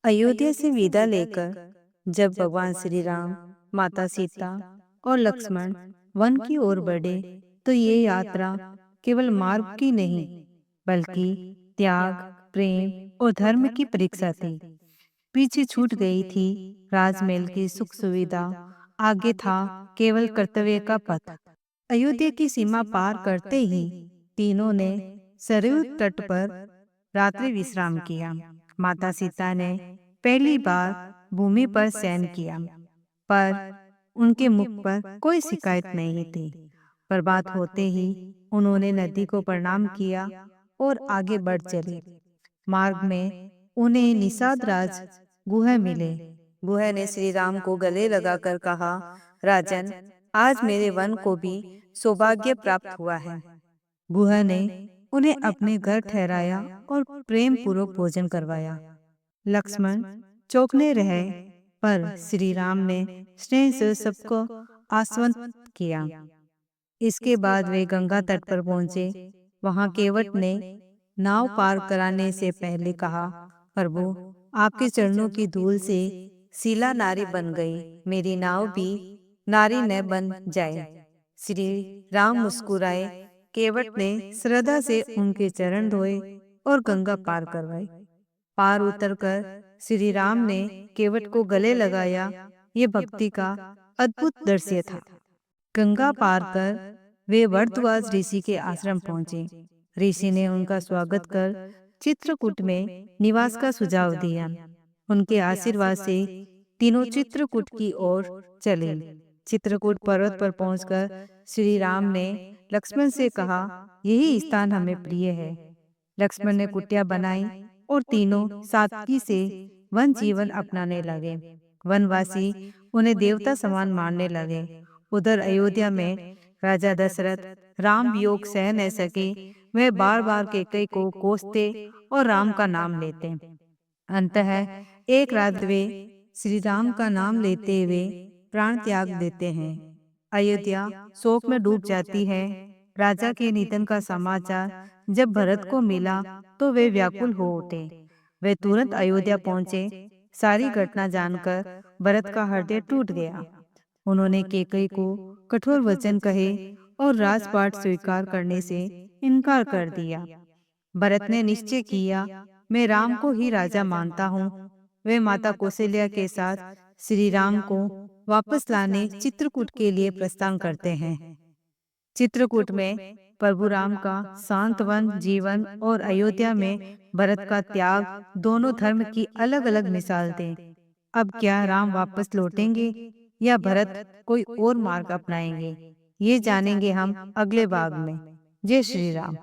अयोध्या से विदा लेकर जब भगवान श्री राम, माता सीता और लक्ष्मण वन की ओर बढ़े, तो ये यात्रा केवल मार्ग की नहीं, बल्कि त्याग, प्रेम और धर्म की परीक्षा थी। पीछे छूट गई थी राजमहल की सुख सुविधा, आगे था केवल कर्तव्य का पथ। अयोध्या की सीमा पार करते ही तीनों ने सरयू तट पर रात्रि विश्राम किया। माता सीता ने पहली बार भूमि पर शयन किया, पर उनके मुख पर कोई शिकायत नहीं थी। प्रभात होते ही उन्होंने नदी को प्रणाम किया और आगे बढ़ चले। मार्ग में उन्हें निषाद राज गुहा मिले। गुहा ने श्री राम को गले लगाकर कहा, राजन, आज मेरे वन को भी सौभाग्य प्राप्त हुआ है। गुहा ने उन्हें अपने घर ठहराया और प्रेम पूर्वक भोजन करवाया। लक्ष्मण चौंकने रहे, पर श्री राम ने स्नेह से सबको आश्वस्त किया। इसके बाद वे गंगा तट पर पहुंचे। वहां केवट ने नाव पार कराने से पहले कहा, प्रभु, आपके चरणों की धूल से शीला नारी बन गई, मेरी नाव भी नारी न बन जाए। श्री राम मुस्कुराए। केवट ने श्रद्धा से उनके चरण धोए और गंगा पार करवाई। पार उतरकर श्री राम ने केवट को गले लगाया। ये भक्ति का अद्भुत दृश्य था। गंगा पार कर वे भरद्वाज ऋषि के आश्रम पहुंचे। ऋषि ने उनका स्वागत कर चित्रकूट में निवास का सुझाव दिया। उनके आशीर्वाद से तीनों चित्रकूट की ओर चले। चित्रकूट पर्वत पर पहुंचकर श्री राम ने लक्ष्मण से कहा, यही स्थान हमें प्रिय है। लक्ष्मण ने कुटिया बनाई और तीनों सादगी से वन जीवन अपनाने लगे। वनवासी उन्हें देवता समान मानने लगे। उधर अयोध्या में राजा दशरथ राम वियोग सह न सके। वे बार बार कैकेयी को कोसते और राम का नाम लेते। अंततः एक रात वे श्री राम का नाम लेते हुए प्राण त्याग देते हैं। अयोध्या शोक में डूब जाती है। राजा के निधन का समाचार जब भरत को मिला तो वे व्याकुल हो उठे। वे तुरंत अयोध्या पहुंचे। सारी घटना जानकर भरत का हृदय टूट गया। उन्होंने कैकेयी को कठोर वचन कहे और राजपाट स्वीकार करने से इनकार कर दिया। भरत ने निश्चय किया, मैं राम को ही राजा मानता हूँ। वे माता कौशल्या के साथ श्री राम को वापस लाने चित्रकूट के लिए प्रस्थान करते हैं। चित्रकूट में प्रभु राम का शांतवन जीवन और अयोध्या में भरत का त्याग दोनों धर्म की अलग अलग मिसाल थे। अब क्या राम वापस लौटेंगे या भरत कोई और मार्ग अपनाएंगे, ये जानेंगे हम अगले भाग में। जय श्री राम।